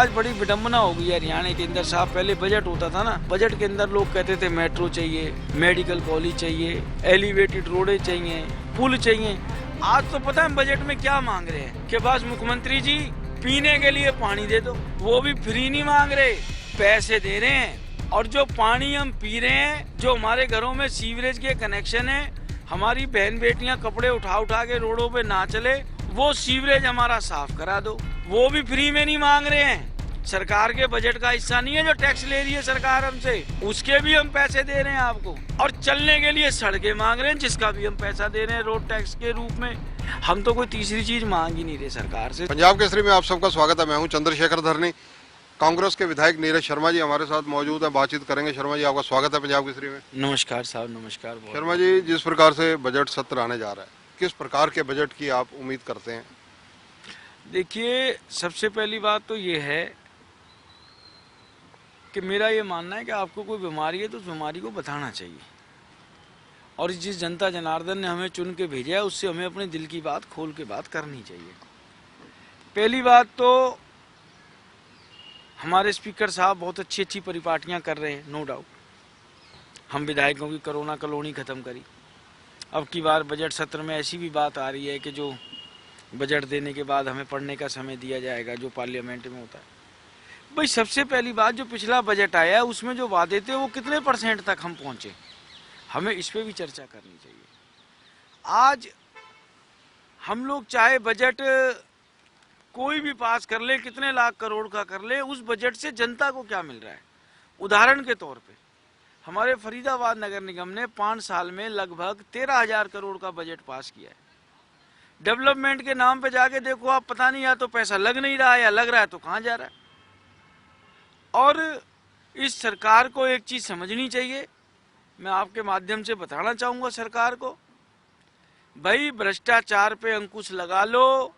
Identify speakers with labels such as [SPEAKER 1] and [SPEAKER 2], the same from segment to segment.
[SPEAKER 1] आज बड़ी विडंबना हो गई है हरियाणा के अंदर साहब। पहले बजट होता था ना, बजट के अंदर लोग कहते थे मेट्रो चाहिए, मेडिकल कॉलेज चाहिए, एलिवेटेड रोडें चाहिए, पुल चाहिए। आज तो पता है बजट में क्या मांग रहे हैं कि बस मुख्यमंत्री जी पीने के लिए पानी दे दो। वो भी फ्री नहीं मांग रहे, पैसे दे रहे हैं। और जो पानी हम पी रहे हैं, जो हमारे घरों में सीवरेज के कनेक्शन है, हमारी बहन बेटियां कपड़े उठा उठा के रोडों पे ना चले, वो सीवरेज हमारा साफ करा दो। वो भी फ्री में नहीं मांग रहे हैं। सरकार के बजट का हिस्सा नहीं है जो टैक्स ले रही है सरकार हमसे, उसके भी हम पैसे दे रहे हैं आपको। और चलने के लिए सड़कें मांग रहे हैं, जिसका भी हम पैसा दे रहे हैं रोड टैक्स के रूप में। हम तो कोई तीसरी चीज मांग ही नहीं रहे सरकार से।
[SPEAKER 2] पंजाब केसरी में आप सबका स्वागत है। मैं हूं चंद्रशेखर धरनी। कांग्रेस के विधायक नीरज शर्मा जी हमारे साथ मौजूद है, बातचीत करेंगे। शर्मा जी, आपका स्वागत है पंजाब केसरी में।
[SPEAKER 1] नमस्कार साहब, नमस्कार।
[SPEAKER 2] शर्मा जी, जिस प्रकार से बजट सत्र आने जा रहा है, किस प्रकार के बजट की आप उम्मीद करते हैं?
[SPEAKER 1] देखिए, सबसे पहली बात तो ये है कि मेरा ये मानना है कि आपको कोई बीमारी है तो उस बीमारी को बताना चाहिए। और जिस जनता जनार्दन ने हमें चुन के भेजा है, उससे हमें अपने दिल की बात खोल के बात करनी चाहिए। पहली बात तो हमारे स्पीकर साहब बहुत अच्छी अच्छी परिपाटियां कर रहे हैं, नो डाउट। हम विधायकों की कोरोना कॉलोनी ख़त्म करी। अब की बार बजट सत्र में ऐसी भी बात आ रही है कि जो बजट देने के बाद हमें पढ़ने का समय दिया जाएगा, जो पार्लियामेंट में होता है। भाई, सबसे पहली बात, जो पिछला बजट आया है उसमें जो वादे थे वो कितने % तक हम पहुंचे, हमें इस पे भी चर्चा करनी चाहिए। आज हम लोग चाहे बजट कोई भी पास कर ले, कितने लाख करोड़ का कर ले, उस बजट से जनता को क्या मिल रहा है। उदाहरण के तौर पे हमारे फरीदाबाद नगर निगम ने 5 साल में लगभग 13,000 करोड़ का बजट पास किया है। डेवलपमेंट के नाम पे जाके देखो आप, पता नहीं या तो पैसा लग नहीं रहा है या लग रहा है तो कहाँ जा रहा है। और इस सरकार को एक चीज समझनी चाहिए, मैं आपके माध्यम से बताना चाहूंगा सरकार को, भाई भ्रष्टाचार पे अंकुश लगा लो।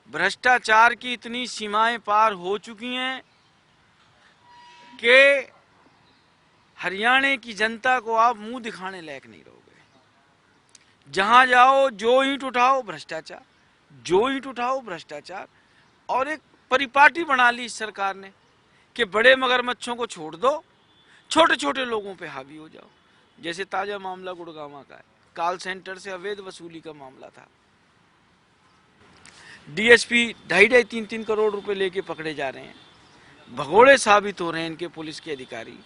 [SPEAKER 1] भ्रष्टाचार की इतनी सीमाएं पार हो चुकी हैं कि हरियाणा की जनता को आप मुंह दिखाने लायक नहीं रहोगे। जहां जाओ, जो ईंट उठाओ भ्रष्टाचार, जो ईंट उठाओ भ्रष्टाचार। और एक परिपाटी बना ली इस सरकार ने कि बड़े मगरमच्छों को छोड़ दो, छोटे छोटे लोगों पे हावी हो जाओ। जैसे ताजा मामला गुड़गांव का है, कॉल सेंटर से अवैध वसूली का मामला था। डीएसपी 2.5-3 करोड़ रुपए लेके पकड़े जा रहे हैं। भगोड़े साबित हो रहे हैं इनके पुलिस के अधिकारी।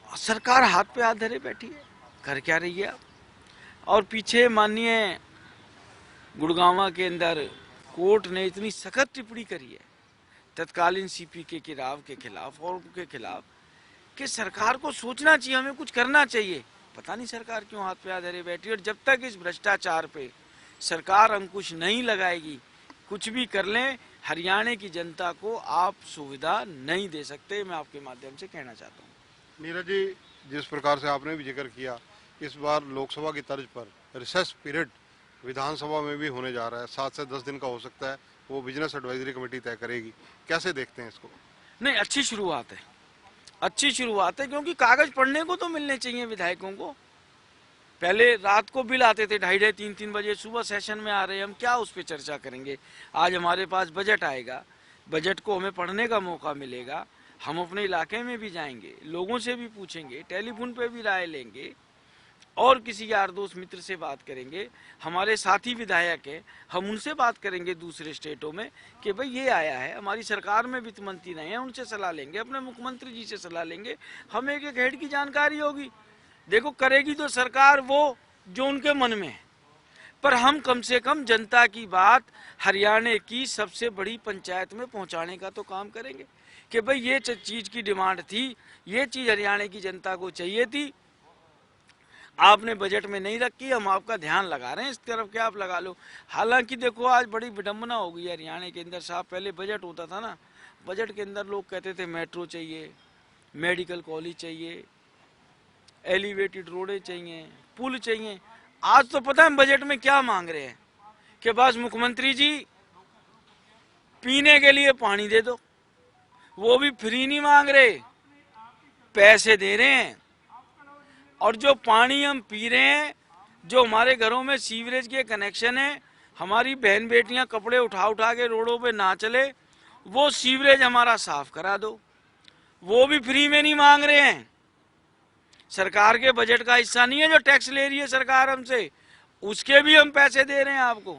[SPEAKER 1] सरकार हाथ पे हाथ धरे बैठी है, कर क्या रही है आप। और पीछे माननीय गुड़गांव के अंदर कोर्ट ने इतनी सख्त टिप्पणी करी है तत्कालीन सीपी के राव के खिलाफ और उनके खिलाफ कि सरकार को सोचना चाहिए, हमें कुछ करना चाहिए। पता नहीं सरकार क्यों हाथ पे हाथ धरे बैठी। और जब तक इस भ्रष्टाचार पे सरकार अंकुश नहीं लगाएगी, कुछ भी कर लें, हरियाणा की जनता को आप सुविधा नहीं दे सकते। मैं आपके माध्यम से कहना चाहता हूँ।
[SPEAKER 2] नीरज जी, जिस प्रकार से आपने भी जिक्र किया, इस बार लोकसभा की तर्ज पर रिसेस पीरियड विधानसभा में भी होने जा रहा है। 7 से 10 दिन का हो सकता है, वो बिजनेस एडवाइजरी कमेटी तय करेगी। कैसे देखते हैं इसको?
[SPEAKER 1] नहीं, अच्छी शुरुआत है, अच्छी शुरुआत है, क्योंकि कागज पढ़ने को तो मिलने चाहिए विधायकों को। पहले रात को बिल आते थे 2:30-3 बजे, सुबह सेशन में आ रहे हैं, हम क्या उस पर चर्चा करेंगे। आज हमारे पास बजट आएगा, बजट को हमें पढ़ने का मौका मिलेगा। हम अपने इलाके में भी जाएंगे, लोगों से भी पूछेंगे, टेलीफोन पे भी राय लेंगे, और किसी यार दोस्त मित्र से बात करेंगे। हमारे साथी विधायक हैं, हम उनसे बात करेंगे दूसरे स्टेटों में कि भाई ये आया है, हमारी सरकार में वित्त मंत्री नहीं है, उनसे सलाह लेंगे, अपने मुख्यमंत्री जी से सलाह लेंगे। हमें एक हेड की जानकारी होगी। देखो, करेगी तो सरकार वो जो उनके मन में है, पर हम कम से कम जनता की बात हरियाणा की सबसे बड़ी पंचायत में पहुंचाने का तो काम करेंगे कि भाई ये चीज की डिमांड थी, ये चीज हरियाणा की जनता को चाहिए थी, आपने बजट में नहीं रखी, हम आपका ध्यान लगा रहे हैं, इस तरफ क्या आप लगा लो। हालांकि देखो, आज बड़ी विडंबना हो गई है हरियाणा के अंदर साहब। पहले बजट होता था ना, बजट के अंदर लोग कहते थे मेट्रो चाहिए, मेडिकल कॉलेज चाहिए, एलिवेटेड रोडें चाहिए, पुल चाहिए। आज तो पता है बजट में क्या मांग रहे हैं कि बस मुख्यमंत्री जी पीने के लिए पानी दे दो। वो भी फ्री नहीं मांग रहे, पैसे दे रहे हैं। और जो पानी हम पी रहे हैं, जो हमारे घरों में सीवरेज के कनेक्शन है, हमारी बहन बेटियां कपड़े उठा उठा के रोडों पे ना चले, वो सीवरेज हमारा साफ करा दो। वो भी फ्री में नहीं मांग रहे हैं, सरकार के बजट का हिस्सा नहीं है जो टैक्स ले रही है सरकार हमसे, उसके भी हम पैसे दे रहे हैं आपको।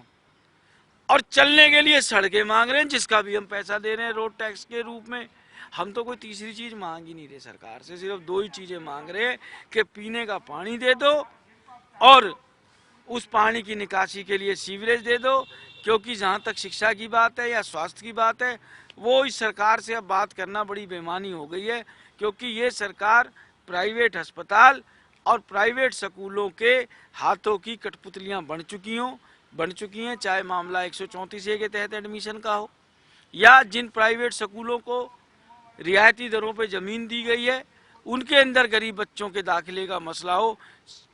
[SPEAKER 1] और चलने के लिए सड़कें मांग रहे हैं, जिसका भी हम पैसा दे रहे हैं रोड टैक्स के रूप में। हम तो कोई तीसरी चीज मांग ही नहीं रहे सरकार से, सिर्फ दो ही चीजें मांग रहे हैं कि पीने का पानी दे दो और उस पानी की निकासी के लिए सीवरेज दे दो। क्योंकि जहाँ तक शिक्षा की बात है या स्वास्थ्य की बात है, वो इस सरकार से अब बात करना बड़ी बेईमानी हो गई है। क्योंकि ये सरकार प्राइवेट अस्पताल और प्राइवेट स्कूलों के हाथों की कठपुतलियां बन चुकी हैं, चाहे मामला 134A के तहत एडमिशन का हो या जिन प्राइवेट स्कूलों को रियायती दरों पे ज़मीन दी गई है उनके अंदर गरीब बच्चों के दाखिले का मसला हो,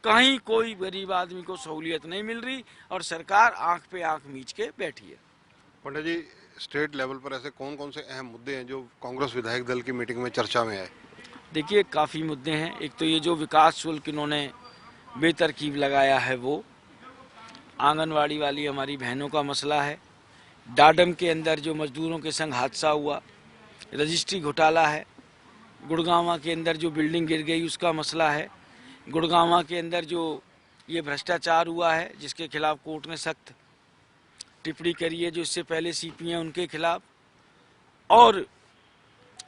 [SPEAKER 1] कहीं कोई गरीब आदमी को सहूलियत नहीं मिल रही और सरकार आंख पे आंख मीच के बैठी है।
[SPEAKER 2] पंडित जी, स्टेट लेवल पर ऐसे कौन कौन से अहम मुद्दे हैं जो कांग्रेस विधायक दल की मीटिंग में चर्चा में आए?
[SPEAKER 1] देखिए, काफ़ी मुद्दे हैं। एक तो ये जो विकास शुल्क इन्होंने बेतरकीब लगाया है, वो आंगनवाड़ी वाली हमारी बहनों का मसला है, डाडम के अंदर जो मजदूरों के संग हादसा हुआ, रजिस्ट्री घोटाला है, गुड़गांवा के अंदर जो बिल्डिंग गिर गई उसका मसला है, गुड़गांवा के अंदर जो ये भ्रष्टाचार हुआ है जिसके खिलाफ कोर्ट ने सख्त टिप्पणी करी है, जो इससे पहले सीपी हैं उनके खिलाफ, और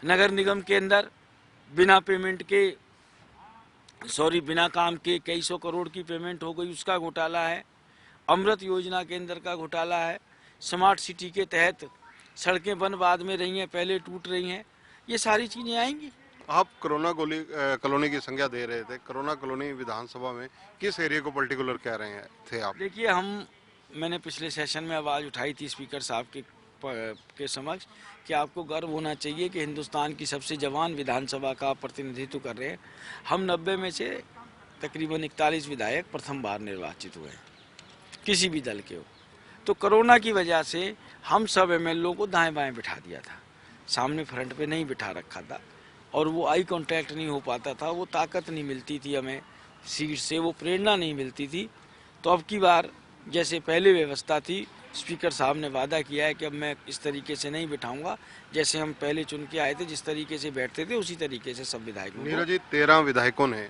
[SPEAKER 1] नगर निगम के अंदर बिना काम के कई सौ करोड़ की पेमेंट हो गई, उसका घोटाला है, अमृत योजना के अंदर का घोटाला है, स्मार्ट सिटी के तहत सड़कें बन बाद में रही हैं, पहले टूट रही हैं, ये सारी चीज़ें आएंगी।
[SPEAKER 2] आप कोरोना कॉलोनी की संज्ञा दे रहे थे, कोरोना कॉलोनी विधानसभा में किस एरिया को पर्टिकुलर कह रहे हैं थे आप?
[SPEAKER 1] देखिए, मैंने पिछले सेशन में आवाज़ उठाई थी स्पीकर साहब के समक्ष कि आपको गर्व होना चाहिए कि हिंदुस्तान की सबसे जवान विधानसभा का आप प्रतिनिधित्व कर रहे हैं। हम 90 में से तकरीबन 41 विधायक प्रथम बार निर्वाचित हुए हैं, किसी भी दल के हो। तो कोरोना की वजह से हम सब एमएलओ को दाएं बाएं बिठा दिया था, सामने फ्रंट पे नहीं बिठा रखा था, और वो आई कांटेक्ट नहीं हो पाता था, वो ताकत नहीं मिलती थी हमें सीट से, वो प्रेरणा नहीं मिलती थी। तो अब की बार जैसे पहले व्यवस्था थी, स्पीकर साहब ने वादा किया है कि अब मैं इस तरीके से नहीं बिठाऊंगा, जैसे हम पहले चुन के आए थे जिस तरीके से बैठते थे उसी तरीके से सब विधायकों को।
[SPEAKER 2] नीरज जी, 13 विधायकों ने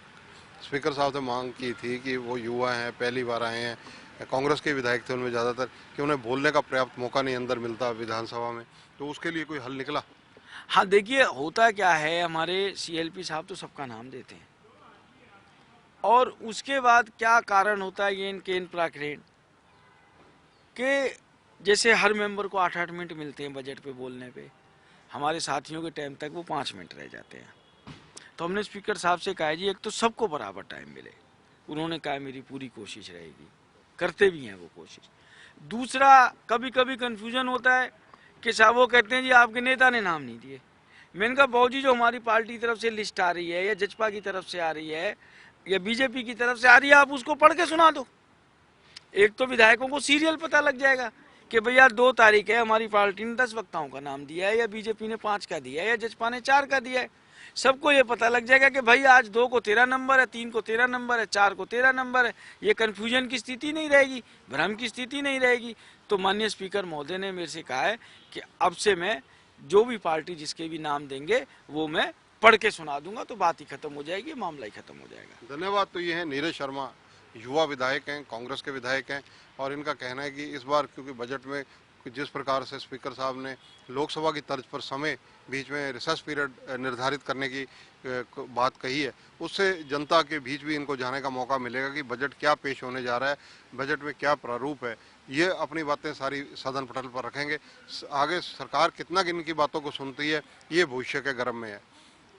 [SPEAKER 2] स्पीकर साहब से मांग की थी कि वो युवा हैं, पहली बार आए हैं, कांग्रेस के विधायक थे उनमें ज़्यादातर, कि उन्हें बोलने का पर्याप्त मौका नहीं अंदर मिलता विधानसभा में, तो उसके लिए कोई हल निकला?
[SPEAKER 1] हाँ, देखिए, होता क्या है, हमारे CLP साहब तो सबका नाम देते हैं, और उसके बाद क्या कारण होता है ये इनके इन प्राकरण के, जैसे हर मेंबर को 8-8 मिनट मिलते हैं बजट पे बोलने पे, हमारे साथियों के टाइम तक वो 5 मिनट रह जाते हैं। तो हमने स्पीकर साहब से कहा जी, एक तो सबको बराबर टाइम मिले, उन्होंने कहा मेरी पूरी कोशिश रहेगी, करते भी हैं वो कोशिश। दूसरा, कभी कभी कन्फ्यूजन होता है कि साहब वो कहते हैं जी आपके नेता ने नाम नहीं दिए। मैंने कहा बाबू जी, जो हमारी पार्टी की तरफ से लिस्ट आ रही है या जजपा की तरफ से आ रही है या बीजेपी की तरफ से आ रही है, आप उसको पढ़ के सुना दो। एक तो विधायकों को सीरियल पता लग जाएगा कि भैया 2 तारीख है, हमारी पार्टी ने 10 वक्ताओं का नाम दिया है, या बीजेपी ने 5 का दिया है, या जजपा ने 4 का दिया है। सबको ये पता लग जाएगा कि भाई आज 2 को 13 नंबर है, 3 को 13 नंबर है, 4 को 13 नंबर है। ये कन्फ्यूजन की स्थिति नहीं रहेगी, भ्रम की स्थिति नहीं रहेगी। तो माननीय स्पीकर महोदय ने मेरे से कहा है कि अब से मैं जो भी पार्टी जिसके भी नाम देंगे वो मैं पढ़ के सुना दूंगा, तो बात ही खत्म हो जाएगी, मामला ही खत्म हो जाएगा।
[SPEAKER 2] धन्यवाद। तो ये है नीरज शर्मा, युवा विधायक हैं, कांग्रेस के विधायक हैं, और इनका कहना है कि इस बार क्योंकि बजट में जिस प्रकार से स्पीकर साहब ने लोकसभा की तर्ज पर समय बीच में रिसेस पीरियड निर्धारित करने की बात कही है, उससे जनता के बीच भी इनको जाने का मौका मिलेगा कि बजट क्या पेश होने जा रहा है, बजट में क्या प्रारूप है। ये अपनी बातें सारी सदन पटल पर रखेंगे। आगे सरकार कितना इनकी बातों को सुनती है, ये भविष्य के गर्भ में है।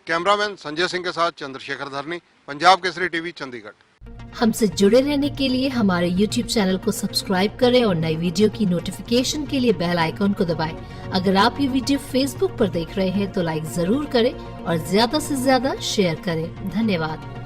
[SPEAKER 2] कैमरामैन संजय सिंह के साथ चंद्रशेखर धरनी, पंजाब केसरी टीवी, चंडीगढ़।
[SPEAKER 3] हमसे जुड़े रहने के लिए हमारे YouTube चैनल को सब्सक्राइब करें और नई वीडियो की नोटिफिकेशन के लिए बेल आइकॉन को दबाएं। अगर आप ये वीडियो Facebook पर देख रहे हैं तो लाइक जरूर करें और ज्यादा से ज्यादा शेयर करें। धन्यवाद।